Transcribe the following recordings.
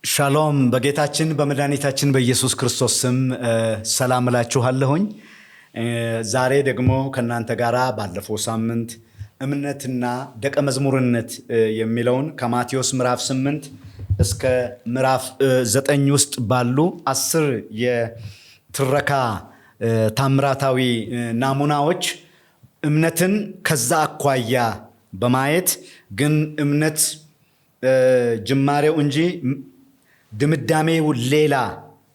ሻሎም በጌታችን በመድኃኒታችን በኢየሱስ ክርስቶስ ስም ሰላም እላችኋለሁኝ። ዛሬ ደግሞ ከእናንተ ጋር ባለፈው ሳምንት እምነትና ደቀ መዝሙርነት የሚለውን ከማቴዎስ ምዕራፍ 8 እስከ ምዕራፍ 9 ውስጥ ባሉ 10 የትረካ ታምራታዊ ናሙናዎች እምነትን ከዛ አኳያ በማየት ግን እምነት ጅማሬው እንጂ ድምዳሜው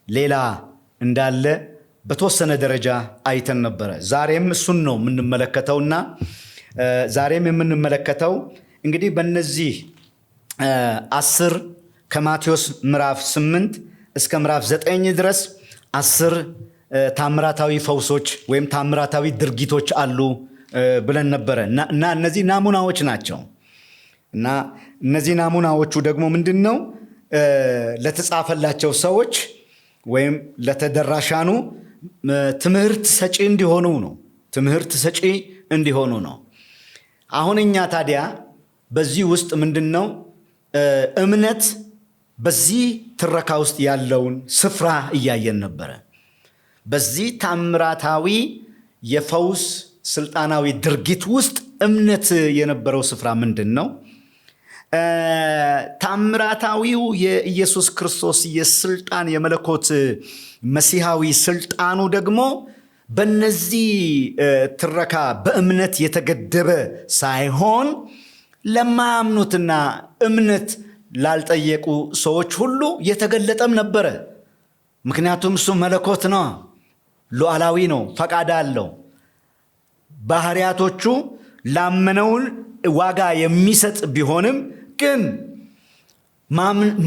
ሌላ እንዳለ በተወሰነ ደረጃ አይተን ነበረ። ዛሬም እሱን ነው የምንመለከተውና ዛሬም የምንመለከተው እንግዲህ በእነዚህ 10 ከማቴዎስ ምዕራፍ 8 እስከ ምዕራፍ 9 ድረስ 10 ታምራታዊ ፈውሶች ወይም ታምራታዊ ድርጊቶች አሉ ብለን ነበረ እና እነዚህ ናሙናዎች ናቸው። እና እነዚህ ናሙናዎቹ ደግሞ ምንድን ነው? ለተጻፈላቸው ሰዎች ወይም ለተደራሻኑ ትምህርት ሰጪ እንዲሆኑ ነው። አሁን እኛ ታዲያ በዚህ ውስጥ ምንድን ነው እምነት በዚህ ትረካ ውስጥ ያለውን ስፍራ እያየን ነበረ። በዚህ ታምራታዊ የፈውስ ስልጣናዊ ድርጊት ውስጥ እምነት የነበረው ስፍራ ምንድን ነው? ታምራታዊው የኢየሱስ ክርስቶስ የስልጣን የመለኮት መሲሐዊ ስልጣኑ ደግሞ በነዚህ ትረካ በእምነት የተገደበ ሳይሆን ለማያምኑትና እምነት ላልጠየቁ ሰዎች ሁሉ የተገለጠም ነበረ። ምክንያቱም እሱ መለኮት ነው፣ ሉዓላዊ ነው፣ ፈቃድ አለው። ባህሪያቶቹ ላመነውን ዋጋ የሚሰጥ ቢሆንም ግን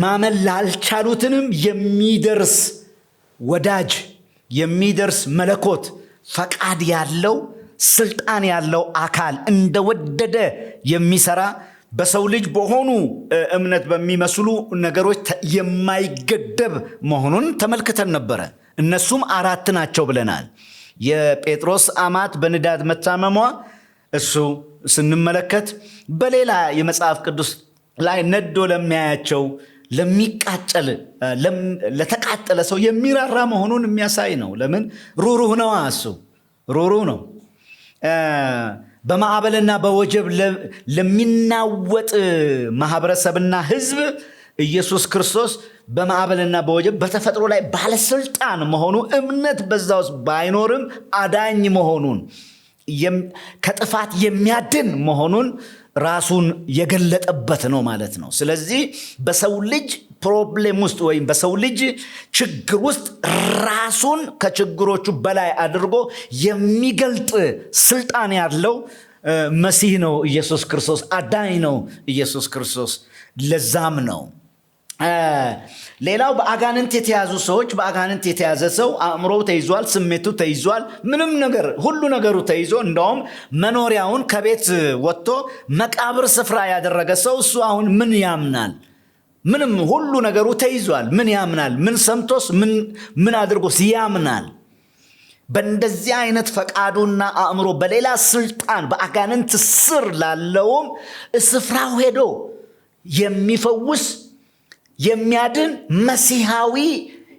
ማመን ላልቻሉትንም የሚደርስ ወዳጅ፣ የሚደርስ መለኮት፣ ፈቃድ ያለው ስልጣን ያለው አካል እንደወደደ የሚሰራ በሰው ልጅ በሆኑ እምነት በሚመስሉ ነገሮች የማይገደብ መሆኑን ተመልክተን ነበረ። እነሱም 4 ናቸው ብለናል። የጴጥሮስ አማት በንዳድ መታመሟ እሱ ስንመለከት፣ በሌላ የመጽሐፍ ቅዱስ ላይ ነዶ ለሚያያቸው ለተቃጠለ ሰው የሚራራ መሆኑን የሚያሳይ ነው። ለምን? ሩሩህ ነው። እሱ ሩሩህ ነው። በማዕበልና በወጀብ ለሚናወጥ ማህበረሰብና ሕዝብ ኢየሱስ ክርስቶስ በማዕበልና በወጀብ በተፈጥሮ ላይ ባለስልጣን መሆኑ እምነት በዛ ውስጥ ባይኖርም አዳኝ መሆኑን ከጥፋት የሚያድን መሆኑን ራሱን የገለጠበት ነው ማለት ነው። ስለዚህ በሰው ልጅ ፕሮብሌም ውስጥ ወይም በሰው ልጅ ችግር ውስጥ ራሱን ከችግሮቹ በላይ አድርጎ የሚገልጥ ስልጣን ያለው መሲህ ነው ኢየሱስ ክርስቶስ፣ አዳኝ ነው ኢየሱስ ክርስቶስ። ለዛም ነው ሌላው በአጋንንት የተያዙ ሰዎች፣ በአጋንንት የተያዘ ሰው አእምሮው ተይዟል፣ ስሜቱ ተይዟል፣ ምንም ነገር ሁሉ ነገሩ ተይዞ እንደውም መኖሪያውን ከቤት ወጥቶ መቃብር ስፍራ ያደረገ ሰው እሱ አሁን ምን ያምናል? ምንም ሁሉ ነገሩ ተይዟል። ምን ያምናል? ምን ሰምቶስ ምን አድርጎስ ያምናል? በእንደዚህ አይነት ፈቃዱና አእምሮ በሌላ ስልጣን በአጋንንት ስር ላለውም ስፍራው ሄዶ የሚፈውስ የሚያድን መሲሐዊ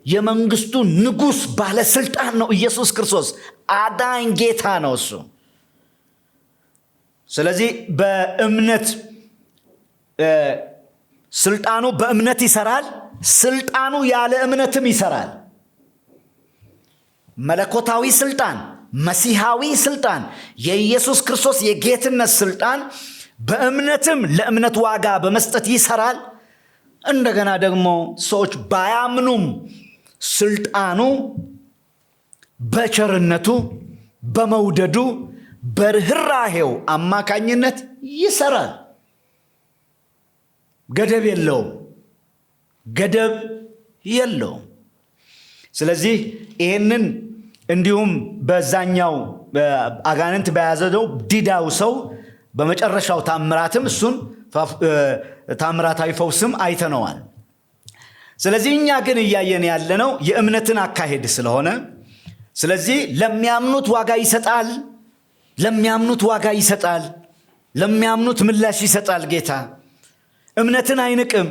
የመንግስቱ ንጉሥ ባለስልጣን ነው ኢየሱስ ክርስቶስ። አዳኝ ጌታ ነው እሱ። ስለዚህ በእምነት ስልጣኑ በእምነት ይሰራል፣ ስልጣኑ ያለ እምነትም ይሰራል። መለኮታዊ ስልጣን፣ መሲሐዊ ስልጣን፣ የኢየሱስ ክርስቶስ የጌትነት ስልጣን በእምነትም ለእምነት ዋጋ በመስጠት ይሰራል። እንደገና ደግሞ ሰዎች ባያምኑም ስልጣኑ በቸርነቱ፣ በመውደዱ፣ በርህራሄው አማካኝነት ይሰራል። ገደብ የለውም። ስለዚህ ይህንን እንዲሁም በዛኛው አጋንንት በያዘው ዲዳው ሰው በመጨረሻው ታምራትም እሱን ታምራታዊ ፈውስም አይተነዋል። ስለዚህ እኛ ግን እያየን ያለነው የእምነትን አካሄድ ስለሆነ ስለዚህ ለሚያምኑት ዋጋ ይሰጣል። ለሚያምኑት ዋጋ ይሰጣል። ለሚያምኑት ምላሽ ይሰጣል ጌታ። እምነትን አይንቅም።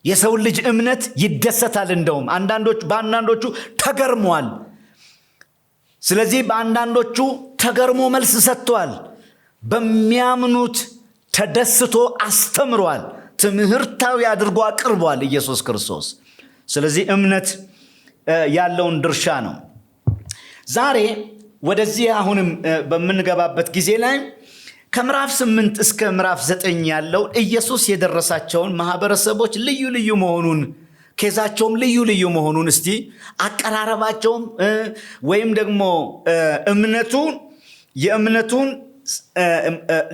የሰው ልጅ እምነት ይደሰታል። እንደውም በአንዳንዶቹ ተገርሟል። ስለዚህ በአንዳንዶቹ ተገርሞ መልስ ሰጥቷል። በሚያምኑት ተደስቶ አስተምሯል። ትምህርታዊ አድርጎ አቅርቧል ኢየሱስ ክርስቶስ። ስለዚህ እምነት ያለውን ድርሻ ነው። ዛሬ ወደዚህ አሁንም በምንገባበት ጊዜ ላይ ከምዕራፍ 8 እስከ ምዕራፍ 9 ያለው ኢየሱስ የደረሳቸውን ማህበረሰቦች ልዩ ልዩ መሆኑን፣ ኬዛቸውም ልዩ ልዩ መሆኑን እስቲ አቀራረባቸውም ወይም ደግሞ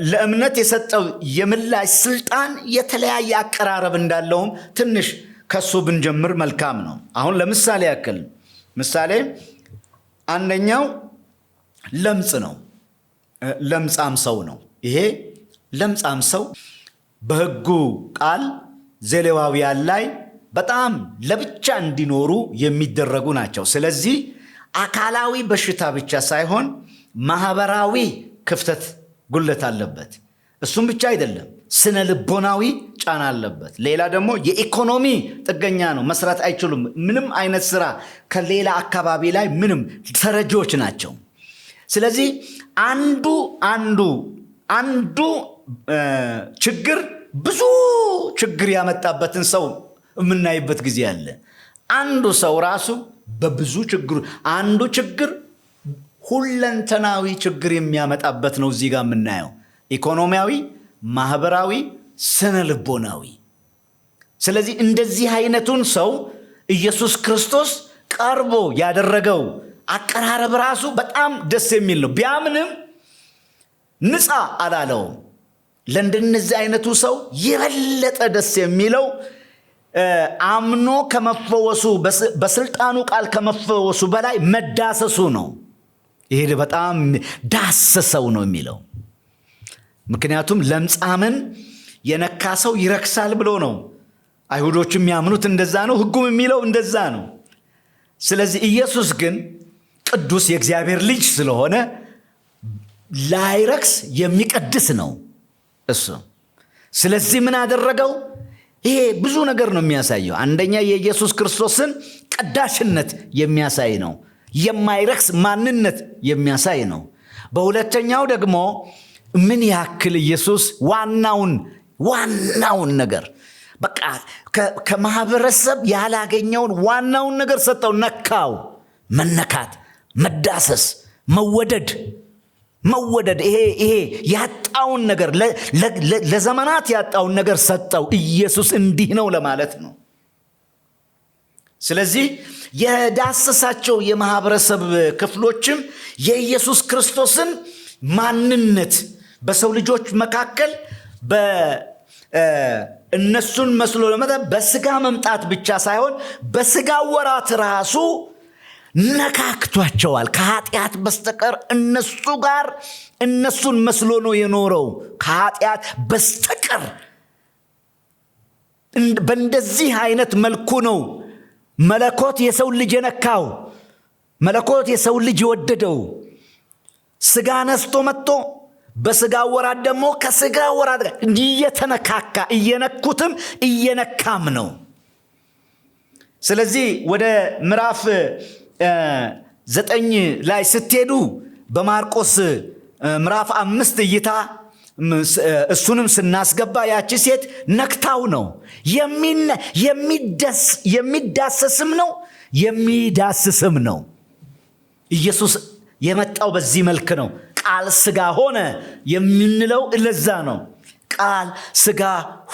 ለእምነት የሰጠው የምላሽ ስልጣን የተለያየ አቀራረብ እንዳለውም ትንሽ ከሱ ብንጀምር መልካም ነው። አሁን ለምሳሌ ያክል አንደኛው ለምጽ ነው። ለምጻም ሰው ነው። ይሄ ለምጻም ሰው በሕጉ ቃል ዘሌዋውያን ላይ በጣም ለብቻ እንዲኖሩ የሚደረጉ ናቸው። ስለዚህ አካላዊ በሽታ ብቻ ሳይሆን ማህበራዊ ክፍተት ጉለት አለበት። እሱም ብቻ አይደለም፣ ስነ ልቦናዊ ጫና አለበት። ሌላ ደግሞ የኢኮኖሚ ጥገኛ ነው። መስራት አይችሉም። ምንም አይነት ስራ ከሌላ አካባቢ ላይ ምንም ተረጂዎች ናቸው። ስለዚህ አንዱ ችግር ብዙ ችግር ያመጣበትን ሰው የምናይበት ጊዜ አለ። አንዱ ሰው ራሱ በብዙ ችግሩ አንዱ ችግር ሁለንተናዊ ችግር የሚያመጣበት ነው። እዚህ ጋር የምናየው ኢኮኖሚያዊ፣ ማህበራዊ፣ ስነ ልቦናዊ። ስለዚህ እንደዚህ አይነቱን ሰው ኢየሱስ ክርስቶስ ቀርቦ ያደረገው አቀራረብ ራሱ በጣም ደስ የሚል ነው። ቢያምንም ንጻ አላለውም። ለእንደነዚህ አይነቱ ሰው የበለጠ ደስ የሚለው አምኖ ከመፈወሱ በስልጣኑ ቃል ከመፈወሱ በላይ መዳሰሱ ነው። ይሄ በጣም ዳሰሰው ነው የሚለው። ምክንያቱም ለምጻምን የነካ ሰው ይረክሳል ብሎ ነው። አይሁዶች የሚያምኑት እንደዛ ነው። ሕጉም የሚለው እንደዛ ነው። ስለዚህ ኢየሱስ ግን ቅዱስ የእግዚአብሔር ልጅ ስለሆነ ላይረክስ የሚቀድስ ነው እሱ። ስለዚህ ምን አደረገው? ይሄ ብዙ ነገር ነው የሚያሳየው። አንደኛ የኢየሱስ ክርስቶስን ቀዳሽነት የሚያሳይ ነው። የማይረክስ ማንነት የሚያሳይ ነው። በሁለተኛው ደግሞ ምን ያክል ኢየሱስ ዋናውን ነገር በቃ ከማህበረሰብ ያላገኘውን ዋናውን ነገር ሰጠው። ነካው። መነካት፣ መዳሰስ፣ መወደድ ይሄ ያጣውን ነገር ለዘመናት ያጣውን ነገር ሰጠው። ኢየሱስ እንዲህ ነው ለማለት ነው። ስለዚህ የዳሰሳቸው የማህበረሰብ ክፍሎችም የኢየሱስ ክርስቶስን ማንነት በሰው ልጆች መካከል እነሱን መስሎ ለመጣ በስጋ መምጣት ብቻ ሳይሆን በስጋ ወራት ራሱ ነካክቷቸዋል። ከኃጢአት በስተቀር እነሱን መስሎ ነው የኖረው። ከኃጢአት በስተቀር በእንደዚህ አይነት መልኩ ነው መለኮት የሰው ልጅ የነካው። መለኮት የሰው ልጅ የወደደው ስጋ ነስቶ መጥቶ በስጋ ወራት ደግሞ ከስጋ ወራት ጋር እየተነካካ እየነኩትም እየነካም ነው። ስለዚህ ወደ ምዕራፍ 9 ላይ ስትሄዱ በማርቆስ ምዕራፍ 5 እይታ እሱንም ስናስገባ ያቺ ሴት ነክታው ነው። የሚዳሰስም ነው የሚዳስስም ነው። ኢየሱስ የመጣው በዚህ መልክ ነው። ቃል ስጋ ሆነ የምንለው ለዛ ነው። ቃል ስጋ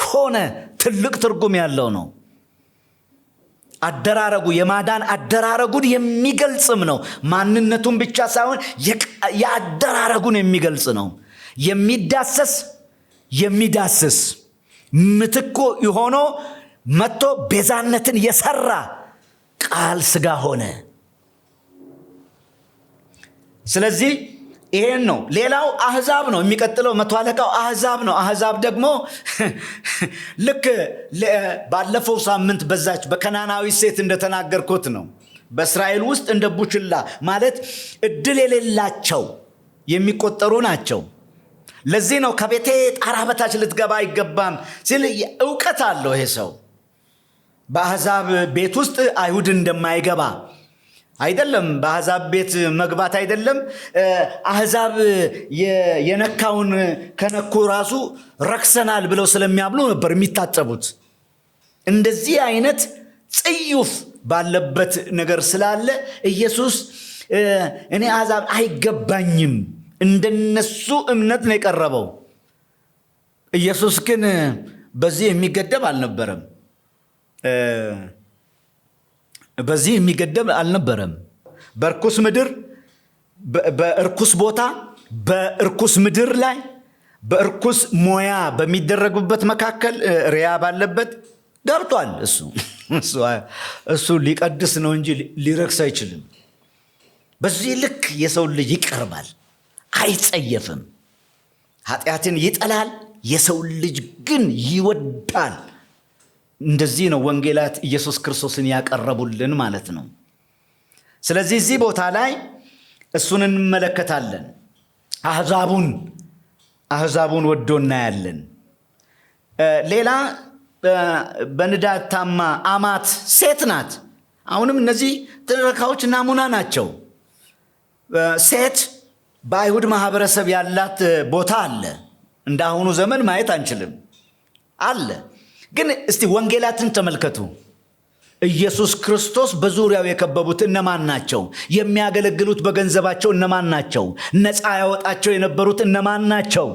ሆነ ትልቅ ትርጉም ያለው ነው። አደራረጉ የማዳን አደራረጉን የሚገልጽም ነው። ማንነቱን ብቻ ሳይሆን የአደራረጉን የሚገልጽ ነው። የሚዳስስ ምትኮ ሆኖ መጥቶ ቤዛነትን የሰራ ቃል ስጋ ሆነ። ስለዚህ ይሄን ነው። ሌላው አህዛብ ነው። የሚቀጥለው መቶ አለቃው አህዛብ ነው። አህዛብ ደግሞ ልክ ባለፈው ሳምንት በዛች በከናናዊ ሴት እንደተናገርኩት ነው። በእስራኤል ውስጥ እንደ ቡችላ ማለት እድል የሌላቸው የሚቆጠሩ ናቸው። ለዚህ ነው ከቤቴ ጣራ በታች ልትገባ አይገባም ሲል እውቀት አለው ይሄ ሰው። በአሕዛብ ቤት ውስጥ አይሁድ እንደማይገባ አይደለም፣ በአሕዛብ ቤት መግባት አይደለም፣ አሕዛብ የነካውን ከነኩ ራሱ ረክሰናል ብለው ስለሚያምኑ ነበር የሚታጠቡት። እንደዚህ አይነት ጽዩፍ ባለበት ነገር ስላለ ኢየሱስ እኔ አሕዛብ አይገባኝም እንደነሱ እምነት ነው የቀረበው። ኢየሱስ ግን በዚህ የሚገደብ አልነበረም። በዚህ የሚገደብ አልነበረም። በርኩስ ምድር፣ በርኩስ ቦታ፣ በርኩስ ምድር ላይ በርኩስ ሞያ በሚደረጉበት መካከል ሪያ ባለበት ገብቷል። እሱ ሊቀድስ ነው እንጂ ሊረክስ አይችልም። በዚህ ልክ የሰው ልጅ ይቀርባል፣ አይጸየፍም። ኃጢአትን ይጠላል፣ የሰው ልጅ ግን ይወዳል። እንደዚህ ነው ወንጌላት ኢየሱስ ክርስቶስን ያቀረቡልን ማለት ነው። ስለዚህ እዚህ ቦታ ላይ እሱን እንመለከታለን። አሕዛቡን ወዶ እናያለን። ሌላ በንዳድ ታማ አማት ሴት ናት። አሁንም እነዚህ ትረካዎች ናሙና ናቸው። ሴት በአይሁድ ማህበረሰብ ያላት ቦታ አለ። እንደ አሁኑ ዘመን ማየት አንችልም አለ። ግን እስቲ ወንጌላትን ተመልከቱ። ኢየሱስ ክርስቶስ በዙሪያው የከበቡት እነማን ናቸው? የሚያገለግሉት በገንዘባቸው እነማን ናቸው? ነፃ ያወጣቸው የነበሩት እነማን ናቸው?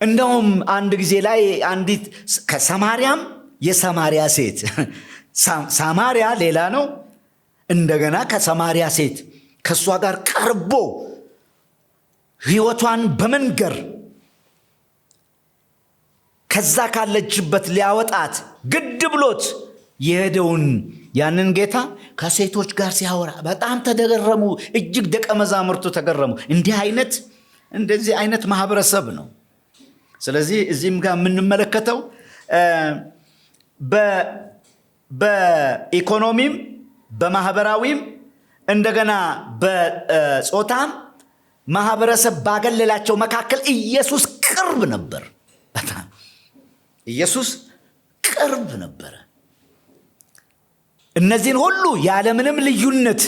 እንደውም አንድ ጊዜ ላይ አንዲት ከሰማርያም የሰማርያ ሴት ሳማርያ ሌላ ነው። እንደገና ከሰማርያ ሴት ከእሷ ጋር ቀርቦ ሕይወቷን በመንገር ከዛ ካለችበት ሊያወጣት ግድ ብሎት የሄደውን ያንን ጌታ ከሴቶች ጋር ሲያወራ በጣም ተገረሙ። እጅግ ደቀ መዛሙርቱ ተገረሙ። እንደዚህ አይነት ማህበረሰብ ነው። ስለዚህ እዚህም ጋር የምንመለከተው በኢኮኖሚም በማህበራዊም እንደገና በጾታም ማህበረሰብ ባገለላቸው መካከል ኢየሱስ ቅርብ ነበር። በጣም ኢየሱስ ቅርብ ነበረ። እነዚህን ሁሉ ያለምንም ልዩነት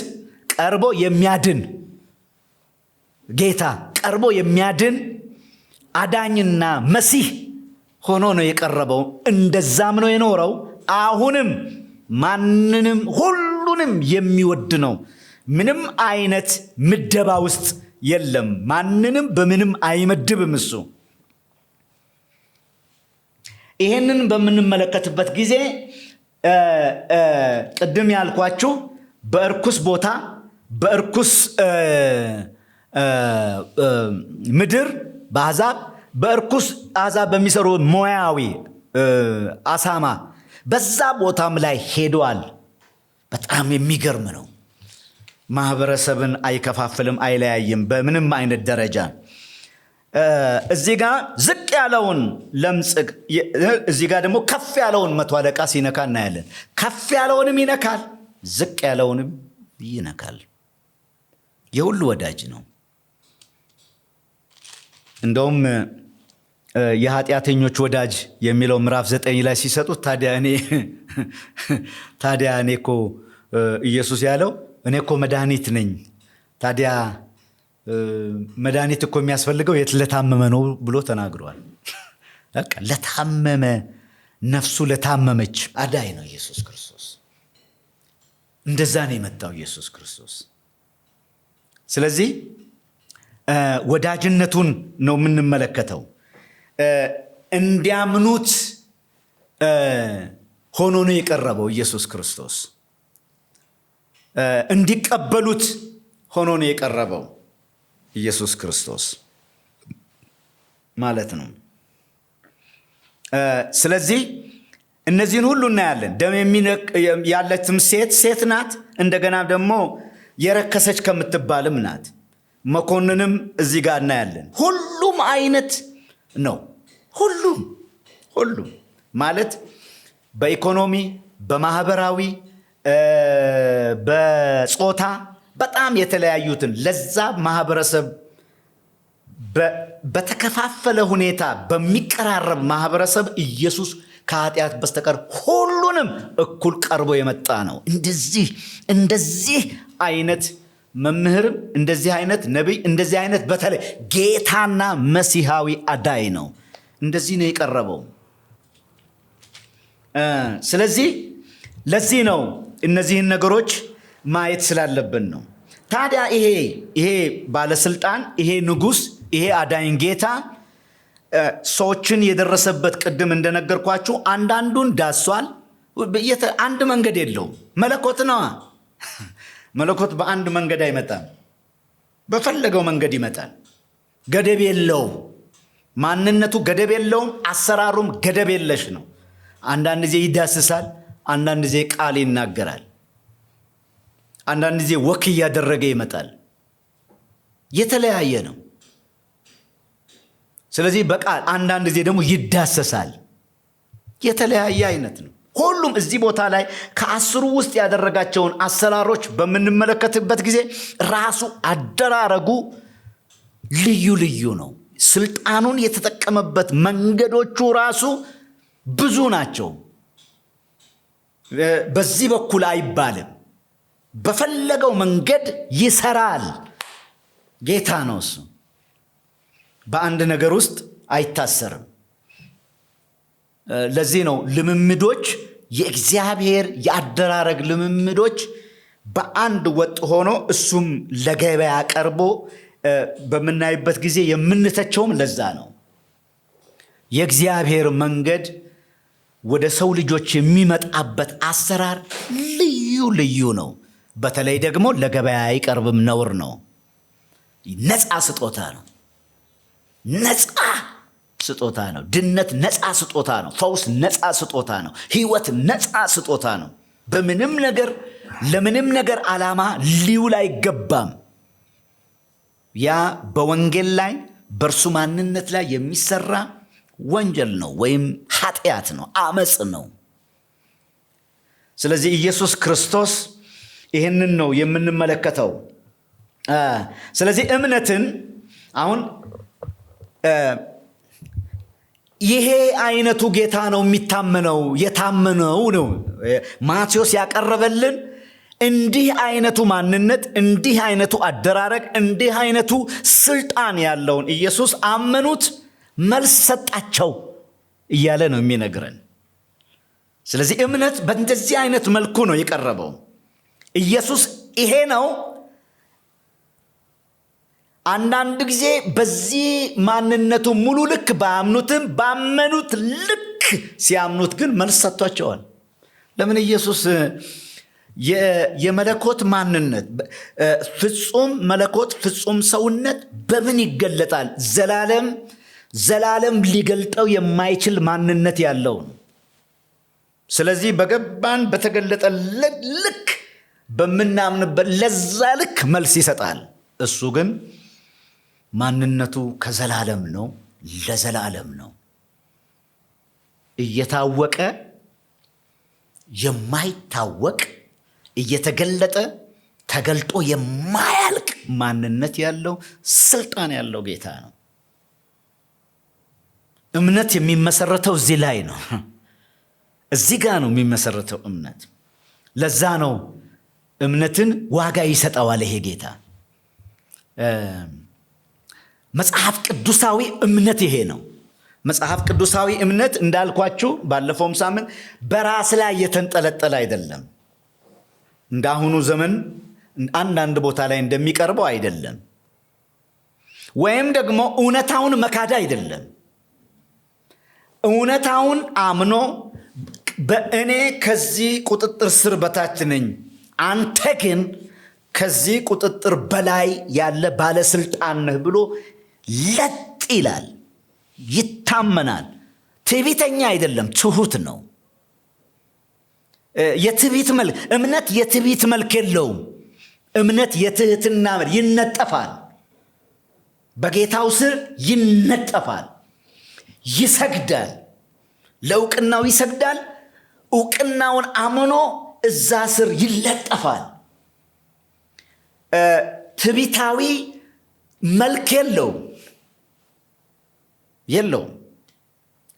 ቀርቦ የሚያድን ጌታ፣ ቀርቦ የሚያድን አዳኝና መሲህ ሆኖ ነው የቀረበው። እንደዛም ነው የኖረው። አሁንም ማንንም ሁሉንም የሚወድ ነው። ምንም አይነት ምደባ ውስጥ የለም። ማንንም በምንም አይመድብም እሱ። ይሄንን በምንመለከትበት ጊዜ ቅድም ያልኳችሁ በእርኩስ ቦታ በእርኩስ ምድር በአሕዛብ በእርኩስ አሕዛብ በሚሰሩ ሞያዊ አሳማ በዛ ቦታም ላይ ሄደዋል። በጣም የሚገርም ነው። ማህበረሰብን አይከፋፍልም፣ አይለያይም በምንም አይነት ደረጃ። እዚህ ጋር ዝቅ ያለውን ለምጽ፣ እዚህ ጋር ደግሞ ከፍ ያለውን መቶ አለቃ ሲነካ እናያለን። ከፍ ያለውንም ይነካል፣ ዝቅ ያለውንም ይነካል። የሁሉ ወዳጅ ነው። እንደውም የኃጢአተኞች ወዳጅ የሚለው ምዕራፍ 9 ላይ ሲሰጡት ታዲያ እኔ እኮ ኢየሱስ ያለው እኔ እኮ መድኃኒት ነኝ። ታዲያ መድኃኒት እኮ የሚያስፈልገው ለታመመ ነው ብሎ ተናግሯል። በቃ ለታመመ፣ ነፍሱ ለታመመች አዳኝ ነው ኢየሱስ ክርስቶስ። እንደዛ ነው የመጣው ኢየሱስ ክርስቶስ። ስለዚህ ወዳጅነቱን ነው የምንመለከተው። እንዲያምኑት ሆኖ ነው የቀረበው ኢየሱስ ክርስቶስ። እንዲቀበሉት ሆኖ ነው የቀረበው ኢየሱስ ክርስቶስ ማለት ነው። ስለዚህ እነዚህን ሁሉ እናያለን። ደም ያለችም ሴት ናት። እንደገና ደግሞ የረከሰች ከምትባልም ናት። መኮንንም እዚህ ጋር እናያለን። ሁሉም አይነት ነው። ሁሉም ማለት በኢኮኖሚ በማህበራዊ በጾታ በጣም የተለያዩትን ለዛ ማህበረሰብ በተከፋፈለ ሁኔታ በሚቀራረብ ማህበረሰብ ኢየሱስ ከኃጢአት በስተቀር ሁሉንም እኩል ቀርቦ የመጣ ነው። እንደዚህ አይነት መምህርም፣ እንደዚህ አይነት ነቢይ፣ እንደዚህ አይነት በተለይ ጌታና መሲሐዊ አዳኝ ነው። እንደዚህ ነው የቀረበው። ስለዚህ ለዚህ ነው እነዚህን ነገሮች ማየት ስላለብን ነው። ታዲያ ይሄ ባለስልጣን፣ ይሄ ንጉሥ፣ ይሄ አዳኝ ጌታ ሰዎችን የደረሰበት ቅድም እንደነገርኳችሁ አንዳንዱን ዳሷል። አንድ መንገድ የለውም። መለኮት ነዋ። መለኮት በአንድ መንገድ አይመጣም። በፈለገው መንገድ ይመጣል። ገደብ የለውም። ማንነቱ ገደብ የለውም። አሰራሩም ገደብ የለሽ ነው። አንዳንድ ጊዜ ይዳስሳል፣ አንዳንድ ጊዜ ቃል ይናገራል፣ አንዳንድ ጊዜ ወክ እያደረገ ይመጣል። የተለያየ ነው። ስለዚህ በቃል አንዳንድ ጊዜ ደግሞ ይዳሰሳል። የተለያየ አይነት ነው። ሁሉም እዚህ ቦታ ላይ ከአስሩ ውስጥ ያደረጋቸውን አሰራሮች በምንመለከትበት ጊዜ ራሱ አደራረጉ ልዩ ልዩ ነው። ስልጣኑን የተጠቀመበት መንገዶቹ ራሱ ብዙ ናቸው። በዚህ በኩል አይባልም። በፈለገው መንገድ ይሰራል። ጌታ ነው እሱ። በአንድ ነገር ውስጥ አይታሰርም። ለዚህ ነው ልምምዶች፣ የእግዚአብሔር የአደራረግ ልምምዶች በአንድ ወጥ ሆኖ እሱም ለገበያ ቀርቦ በምናይበት ጊዜ የምንተቸውም ለዛ ነው። የእግዚአብሔር መንገድ ወደ ሰው ልጆች የሚመጣበት አሰራር ልዩ ልዩ ነው። በተለይ ደግሞ ለገበያ አይቀርብም፣ ነውር ነው። ነፃ ስጦታ ነው። ነፃ ስጦታ ነው። ድነት ነፃ ስጦታ ነው። ፈውስ ነፃ ስጦታ ነው። ሕይወት ነፃ ስጦታ ነው። በምንም ነገር ለምንም ነገር ዓላማ ሊውል አይገባም። ያ በወንጌል ላይ በእርሱ ማንነት ላይ የሚሰራ ወንጀል ነው ወይም ኃጢአት ነው፣ አመፅ ነው። ስለዚህ ኢየሱስ ክርስቶስ ይህንን ነው የምንመለከተው። ስለዚህ እምነትን አሁን ይሄ አይነቱ ጌታ ነው የሚታመነው፣ የታመነው ነው ማቴዎስ ያቀረበልን። እንዲህ አይነቱ ማንነት፣ እንዲህ አይነቱ አደራረግ፣ እንዲህ አይነቱ ስልጣን ያለውን ኢየሱስ አመኑት፣ መልስ ሰጣቸው እያለ ነው የሚነግረን። ስለዚህ እምነት በእንደዚህ አይነት መልኩ ነው የቀረበው። ኢየሱስ ይሄ ነው። አንዳንድ ጊዜ በዚህ ማንነቱ ሙሉ ልክ ባያምኑትም ባመኑት ልክ ሲያምኑት ግን መልስ ሰጥቷቸዋል። ለምን? ኢየሱስ የመለኮት ማንነት ፍጹም መለኮት ፍጹም ሰውነት በምን ይገለጣል? ዘላለም ሊገልጠው የማይችል ማንነት ያለው ነው። ስለዚህ በገባን በተገለጠ ልክ በምናምንበት ለዛ ልክ መልስ ይሰጣል። እሱ ግን ማንነቱ ከዘላለም ነው፣ ለዘላለም ነው። እየታወቀ የማይታወቅ እየተገለጠ ተገልጦ የማያልቅ ማንነት ያለው ስልጣን ያለው ጌታ ነው። እምነት የሚመሰረተው እዚህ ላይ ነው። እዚህ ጋር ነው የሚመሰረተው እምነት። ለዛ ነው እምነትን ዋጋ ይሰጠዋል ይሄ ጌታ። መጽሐፍ ቅዱሳዊ እምነት ይሄ ነው። መጽሐፍ ቅዱሳዊ እምነት እንዳልኳችሁ ባለፈውም ሳምንት በራስ ላይ የተንጠለጠለ አይደለም። እንዳሁኑ ዘመን አንዳንድ ቦታ ላይ እንደሚቀርበው አይደለም። ወይም ደግሞ እውነታውን መካድ አይደለም። እውነታውን አምኖ በእኔ ከዚህ ቁጥጥር ስር በታች ነኝ፣ አንተ ግን ከዚህ ቁጥጥር በላይ ያለ ባለስልጣን ነህ ብሎ ለጥ ይላል፣ ይታመናል። ትዕቢተኛ አይደለም፣ ትሁት ነው። እምነት የትዕቢት መልክ የለውም። እምነት የትህትና መልክ፣ ይነጠፋል፣ በጌታው ስር ይነጠፋል፣ ይሰግዳል፣ ለእውቅናው ይሰግዳል። እውቅናውን አምኖ እዛ ስር ይለጠፋል። ትዕቢታዊ መልክ የለውም።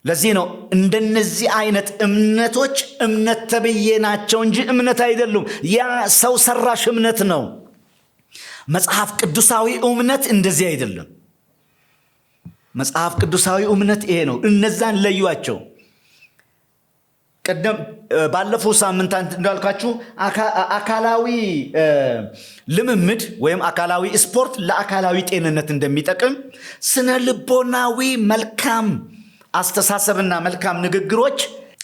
ለዚህ ነው እንደነዚህ አይነት እምነቶች እምነት ተብዬ ናቸው እንጂ እምነት አይደሉም። ያ ሰው ሰራሽ እምነት ነው። መጽሐፍ ቅዱሳዊ እምነት እንደዚህ አይደለም። መጽሐፍ ቅዱሳዊ እምነት ይሄ ነው። እነዛን ለዩዋቸው። ቀደም ባለፈው ሳምንታት እንዳልኳችሁ አካላዊ ልምምድ ወይም አካላዊ ስፖርት ለአካላዊ ጤንነት እንደሚጠቅም፣ ስነ ልቦናዊ መልካም አስተሳሰብና መልካም ንግግሮች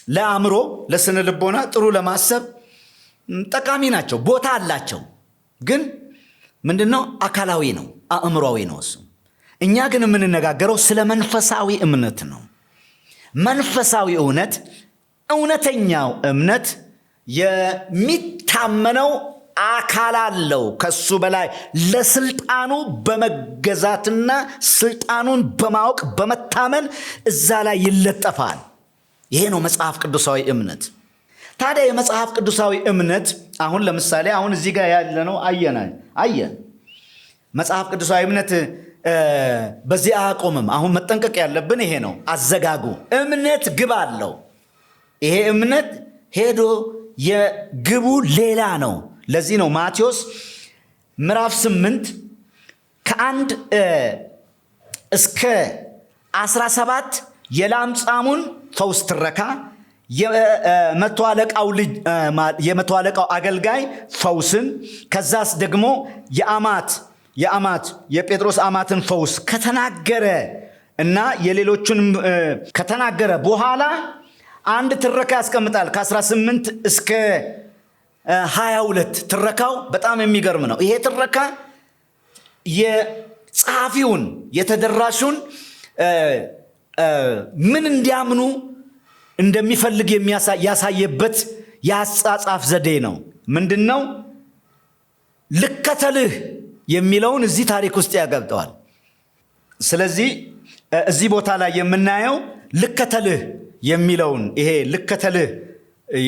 ለአእምሮ ለስነ ልቦና ጥሩ ለማሰብ ጠቃሚ ናቸው፣ ቦታ አላቸው። ግን ምንድነው? አካላዊ ነው፣ አእምሮዊ ነው እሱ። እኛ ግን የምንነጋገረው ስለ መንፈሳዊ እምነት ነው። መንፈሳዊ እውነት፣ እውነተኛው እምነት የሚታመነው አካል አለው። ከሱ በላይ ለስልጣኑ በመገዛትና ስልጣኑን በማወቅ በመታመን እዛ ላይ ይለጠፋል። ይሄ ነው መጽሐፍ ቅዱሳዊ እምነት። ታዲያ የመጽሐፍ ቅዱሳዊ እምነት አሁን ለምሳሌ አሁን እዚህ ጋር ያለነው አየን። መጽሐፍ ቅዱሳዊ እምነት በዚህ አያቆምም። አሁን መጠንቀቅ ያለብን ይሄ ነው አዘጋጉ። እምነት ግብ አለው። ይሄ እምነት ሄዶ የግቡ ሌላ ነው። ለዚህ ነው ማቴዎስ ምዕራፍ 8 ከ1 እስከ 17 የላምጻሙን ፈውስ ትረካ፣ የመቶ አለቃው አገልጋይ ፈውስን፣ ከዛስ ደግሞ የጴጥሮስ አማትን ፈውስ ከተናገረ እና የሌሎቹን ከተናገረ በኋላ አንድ ትረካ ያስቀምጣል። ከ18 እስከ 22 ትረካው በጣም የሚገርም ነው። ይሄ ትረካ የጸሐፊውን የተደራሹን ምን እንዲያምኑ እንደሚፈልግ ያሳየበት የአጻጻፍ ዘዴ ነው። ምንድነው? ልከተልህ የሚለውን እዚህ ታሪክ ውስጥ ያገብጠዋል። ስለዚህ እዚህ ቦታ ላይ የምናየው ልከተልህ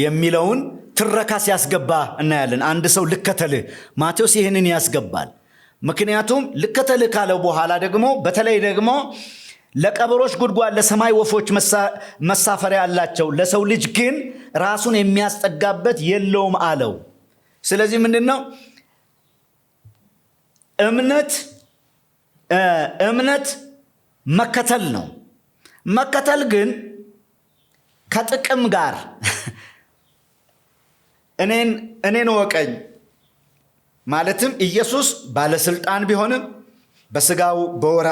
የሚለውን ትረካ ሲያስገባ እናያለን። አንድ ሰው ልከተልህ፣ ማቴዎስ ይህንን ያስገባል። ምክንያቱም ልከተልህ ካለው በኋላ ደግሞ በተለይ ደግሞ ለቀበሮች ጉድጓድ፣ ለሰማይ ወፎች መሳፈሪያ አላቸው፣ ለሰው ልጅ ግን ራሱን የሚያስጠጋበት የለውም አለው። ስለዚህ ምንድን ነው እምነት መከተል ነው። መከተል ግን ከጥቅም ጋር እኔን ወቀኝ ማለትም ኢየሱስ ባለስልጣን ቢሆንም በስጋው በወራ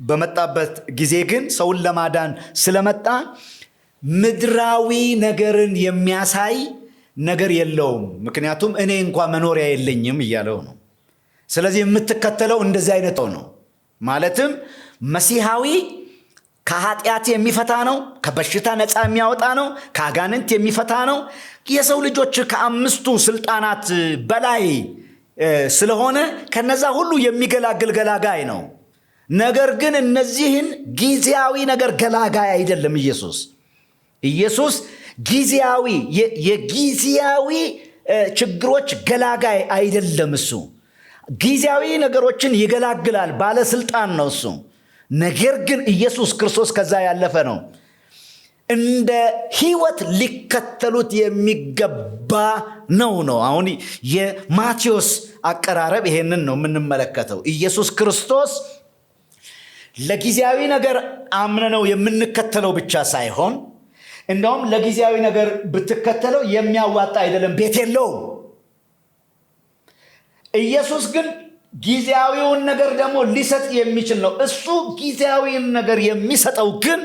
በመጣበት ጊዜ ግን ሰውን ለማዳን ስለመጣ ምድራዊ ነገርን የሚያሳይ ነገር የለውም። ምክንያቱም እኔ እንኳን መኖሪያ የለኝም እያለው ነው። ስለዚህ የምትከተለው እንደዚህ አይነት ነው። ማለትም መሲሐዊ ከኃጢአት የሚፈታ ነው፣ ከበሽታ ነፃ የሚያወጣ ነው፣ ከአጋንንት የሚፈታ ነው። የሰው ልጆች ከ5ቱ ስልጣናት በላይ ስለሆነ ከነዛ ሁሉ የሚገላግል ገላጋይ ነው። ነገር ግን እነዚህን ጊዜያዊ ነገር ገላጋይ አይደለም። ኢየሱስ ጊዜያዊ የጊዜያዊ ችግሮች ገላጋይ አይደለም። እሱ ጊዜያዊ ነገሮችን ይገላግላል፣ ባለስልጣን ነው እሱ። ነገር ግን ኢየሱስ ክርስቶስ ከዛ ያለፈ ነው። እንደ ሕይወት ሊከተሉት የሚገባ ነው። አሁን የማቴዎስ አቀራረብ ይሄንን ነው የምንመለከተው። ኢየሱስ ክርስቶስ ለጊዜያዊ ነገር አምነነው የምንከተለው ብቻ ሳይሆን እንደውም ለጊዜያዊ ነገር ብትከተለው የሚያዋጣ አይደለም፣ ቤት የለውም። ኢየሱስ ግን ጊዜያዊውን ነገር ደግሞ ሊሰጥ የሚችል ነው። እሱ ጊዜያዊውን ነገር የሚሰጠው ግን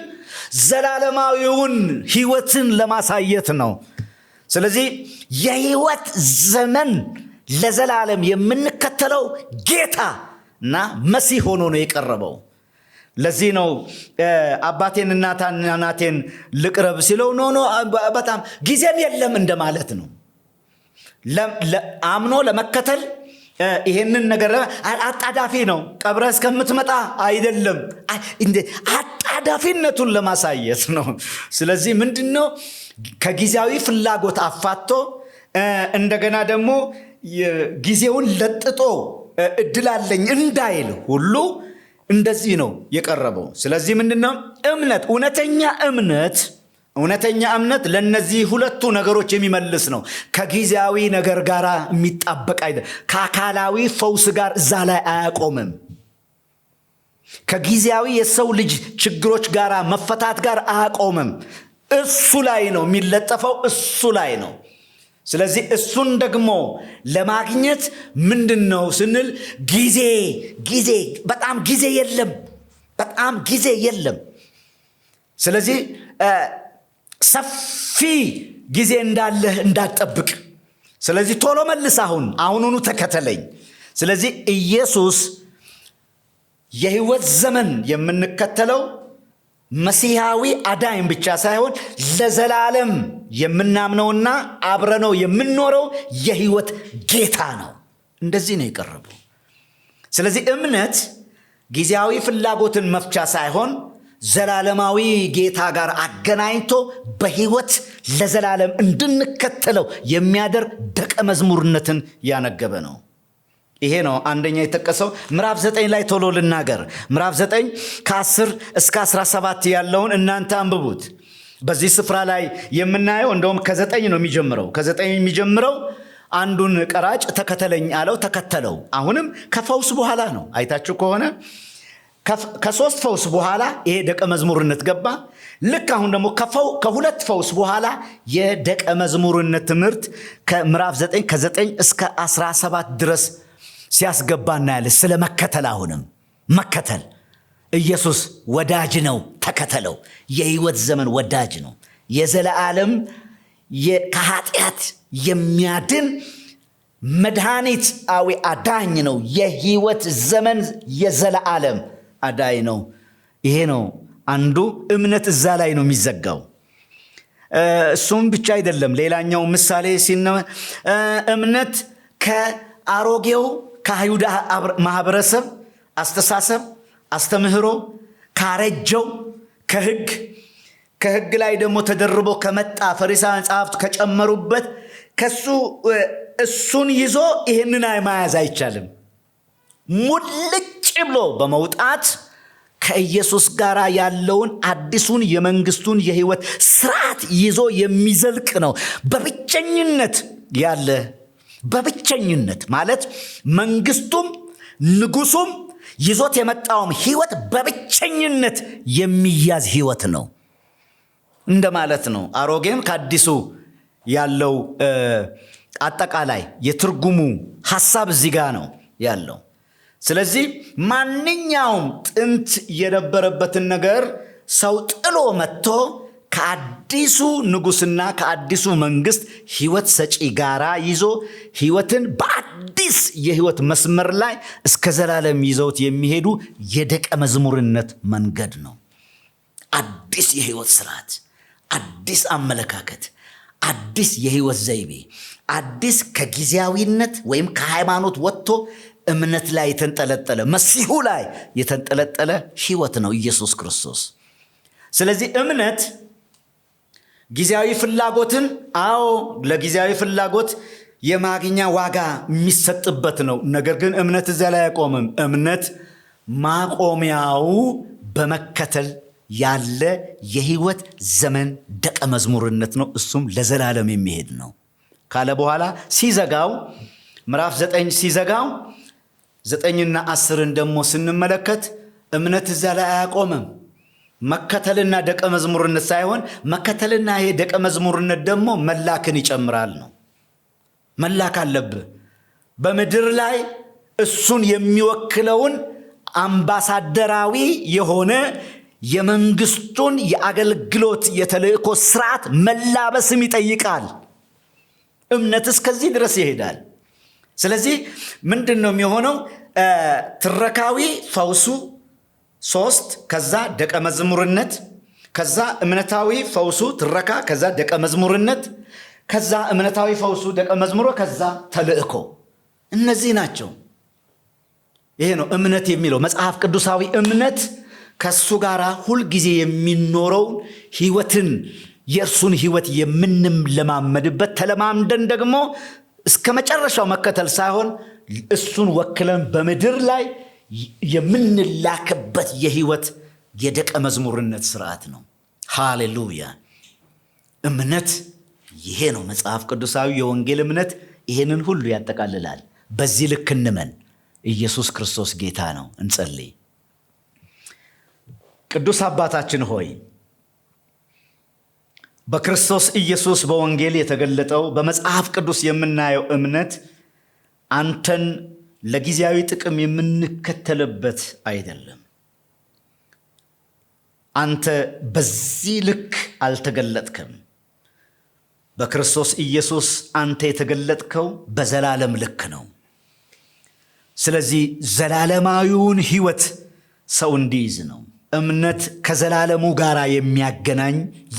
ዘላለማዊውን ሕይወትን ለማሳየት ነው። ስለዚህ የሕይወት ዘመን ለዘላለም የምንከተለው ጌታ እና መሲህ ሆኖ ነው የቀረበው። ለዚህ ነው አባቴን እናቴን ልቅረብ ሲለው ኖ በጣም ጊዜም የለም እንደማለት ነው። አምኖ ለመከተል ይሄንን ነገር አጣዳፊ ነው። ቀብረህ እስከምትመጣ አይደለም፣ አጣዳፊነቱን ለማሳየት ነው። ስለዚህ ምንድነው ከጊዜያዊ ፍላጎት አፋቶ እንደገና ደግሞ ጊዜውን ለጥጦ እድል አለኝ እንዳይል ሁሉ እንደዚህ ነው የቀረበው። ስለዚህ ምንድነው እምነት? እውነተኛ እምነት ለነዚህ ሁለቱ ነገሮች የሚመልስ ነው። ከጊዜያዊ ነገር ጋር የሚጣበቅ አይደለም። ከአካላዊ ፈውስ ጋር እዛ ላይ አያቆምም። ከጊዜያዊ የሰው ልጅ ችግሮች ጋር መፈታት ጋር አያቆምም። እሱ ላይ ነው የሚለጠፈው፣ እሱ ላይ ነው። ስለዚህ እሱን ደግሞ ለማግኘት ምንድነው ስንል በጣም ጊዜ የለም። ስለዚህ ሰፊ ጊዜ እንዳለህ እንዳትጠብቅ። ስለዚህ ቶሎ መልስ፣ አሁኑኑ ተከተለኝ። ስለዚህ ኢየሱስ የህይወት ዘመን የምንከተለው መሲሐዊ አዳኝ ብቻ ሳይሆን ለዘላለም የምናምነውና አብረነው የምንኖረው የህይወት ጌታ ነው። እንደዚህ ነው የቀረበው። ስለዚህ እምነት ጊዜያዊ ፍላጎትን መፍቻ ሳይሆን ዘላለማዊ ጌታ ጋር አገናኝቶ በህይወት ለዘላለም እንድንከተለው የሚያደርግ ደቀ መዝሙርነትን ያነገበ ነው። ይሄ ነው አንደኛ የተጠቀሰው። ምዕራፍ 9 ላይ ቶሎ ልናገር። ምዕራፍ 9 ከ10 እስከ 17 ያለውን እናንተ አንብቡት። በዚህ ስፍራ ላይ የምናየው እንደውም ከ9 ነው የሚጀምረው። ከ9 የሚጀምረው አንዱን ቀራጭ ተከተለኝ አለው፣ ተከተለው። አሁንም ከፈውስ በኋላ ነው። አይታችሁ ከሆነ ከ3 ፈውስ በኋላ ይሄ ደቀ መዝሙርነት ገባ። ልክ አሁን ደግሞ ከሁለት ፈውስ በኋላ የደቀ መዝሙርነት ትምህርት ከምዕራፍ 9 ከ9 እስከ 17 ድረስ ሲያስገባ እናያለን። ስለ መከተል፣ አሁንም መከተል። ኢየሱስ ወዳጅ ነው፣ ተከተለው። የህይወት ዘመን ወዳጅ ነው። የዘላለም ከኃጢአት የሚያድን መድኃኒታዊ አዳኝ ነው። የህይወት ዘመን የዘላለም አዳኝ ነው። ይሄ ነው አንዱ እምነት። እዛ ላይ ነው የሚዘጋው። እሱም ብቻ አይደለም። ሌላኛው ምሳሌ እምነት ከአሮጌው ከአይሁድ ማህበረሰብ አስተሳሰብ አስተምህሮ ካረጀው ከህግ ላይ ደግሞ ተደርቦ ከመጣ ፈሪሳውያን ጸሐፍት ከጨመሩበት እሱን ይዞ ይህንን መያዝ አይቻልም። ሙልጭ ብሎ በመውጣት ከኢየሱስ ጋር ያለውን አዲሱን የመንግስቱን የህይወት ስርዓት ይዞ የሚዘልቅ ነው። በብቸኝነት ማለት መንግስቱም ንጉሱም ይዞት የመጣውም ህይወት በብቸኝነት የሚያዝ ህይወት ነው እንደማለት ነው። አሮጌም ከአዲሱ ያለው አጠቃላይ የትርጉሙ ሐሳብ እዚህ ጋር ነው ያለው። ስለዚህ ማንኛውም ጥንት የነበረበትን ነገር ሰው ጥሎ መጥቶ ከአዲሱ ንጉስና ከአዲሱ መንግስት ህይወት ሰጪ ጋራ ይዞ ህይወትን በአዲስ የህይወት መስመር ላይ እስከ ዘላለም ይዘውት የሚሄዱ የደቀ መዝሙርነት መንገድ ነው። አዲስ የህይወት ስርዓት፣ አዲስ አመለካከት፣ አዲስ የህይወት ዘይቤ፣ አዲስ ከጊዜያዊነት ወይም ከሃይማኖት ወጥቶ እምነት ላይ የተንጠለጠለ መሲሁ ላይ የተንጠለጠለ ህይወት ነው ኢየሱስ ክርስቶስ። ስለዚህ እምነት ጊዜያዊ ፍላጎትን ለጊዜያዊ ፍላጎት የማግኛ ዋጋ የሚሰጥበት ነው። ነገር ግን እምነት እዚያ ላይ አይቆምም። እምነት ማቆሚያው በመከተል ያለ የህይወት ዘመን ደቀ መዝሙርነት ነው። እሱም ለዘላለም የሚሄድ ነው ካለ በኋላ ሲዘጋው ምዕራፍ 9 ሲዘጋው 9ና 10ን ደግሞ ስንመለከት እምነት እዚያ ላይ አያቆምም። መከተልና ደቀ መዝሙርነት ሳይሆን መከተልና ይሄ ደቀ መዝሙርነት ደግሞ መላክን ይጨምራል ነው። መላክ አለብህ። በምድር ላይ እሱን የሚወክለውን አምባሳደራዊ የሆነ የመንግስቱን የአገልግሎት የተልእኮ ስርዓት መላበስም ይጠይቃል። እምነት እስከዚህ ድረስ ይሄዳል። ስለዚህ ምንድን ነው የሚሆነው? ትረካዊ ፈውሱ 3፣ ከዛ ደቀ መዝሙርነት፣ ከዛ እምነታዊ ፈውሱ ትረካ፣ ከዛ ደቀ መዝሙርነት፣ ከዛ እምነታዊ ፈውሱ ደቀ መዝሙሮ፣ ከዛ ተልእኮ። እነዚህ ናቸው። ይሄ ነው እምነት የሚለው መጽሐፍ ቅዱሳዊ እምነት። ከሱ ጋር ሁልጊዜ የሚኖረውን ህይወትን የእርሱን ሕይወት የምንለማመድበት ተለማምደን ደግሞ እስከ መጨረሻው መከተል ሳይሆን እሱን ወክለን በምድር ላይ የምንላክበት የሕይወት የደቀ መዝሙርነት ስርዓት ነው። ሃሌሉያ! እምነት ይሄ ነው። መጽሐፍ ቅዱሳዊ የወንጌል እምነት ይሄንን ሁሉ ያጠቃልላል። በዚህ ልክ እንመን። ኢየሱስ ክርስቶስ ጌታ ነው። እንጸልይ። ቅዱስ አባታችን ሆይ በክርስቶስ ኢየሱስ በወንጌል የተገለጠው በመጽሐፍ ቅዱስ የምናየው እምነት አንተን ለጊዜያዊ ጥቅም የምንከተልበት አይደለም። አንተ በዚህ ልክ አልተገለጥክም። በክርስቶስ ኢየሱስ አንተ የተገለጥከው በዘላለም ልክ ነው። ስለዚህ ዘላለማዊውን ሕይወት ሰው እንዲይዝ ነው። እምነት ከዘላለሙ ጋር የሚያገናኝ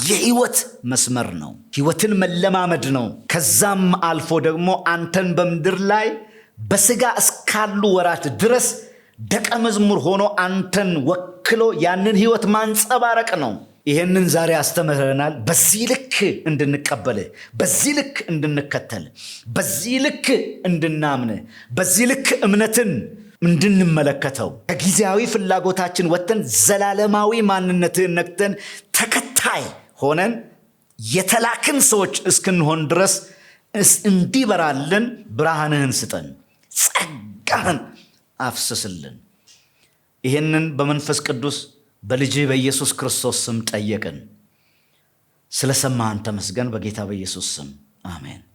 የሕይወት መስመር ነው። ሕይወትን መለማመድ ነው። ከዛም አልፎ ደግሞ አንተን በምድር ላይ በሥጋ እስካሉ ወራት ድረስ ደቀ መዝሙር ሆኖ አንተን ወክሎ ያንን ሕይወት ማንጸባረቅ ነው። ይሄንን ዛሬ አስተምረናል። በዚህ ልክ እንድንቀበል፣ በዚህ ልክ እንድንከተል፣ በዚህ ልክ እንድናምን፣ በዚህ ልክ እምነትን እንድንመለከተው ከጊዜያዊ ፍላጎታችን ወጥተን ዘላለማዊ ማንነትን ነክተን ተከታይ ሆነን የተላክን ሰዎች እስክንሆን ድረስ እንዲበራልን ብርሃንህን ስጠን፣ ጸጋህን አፍስስልን። ይህንን በመንፈስ ቅዱስ በልጅህ በኢየሱስ ክርስቶስ ስም ጠየቅን። ስለሰማህን ተመስገን። በጌታ በኢየሱስ ስም አሜን።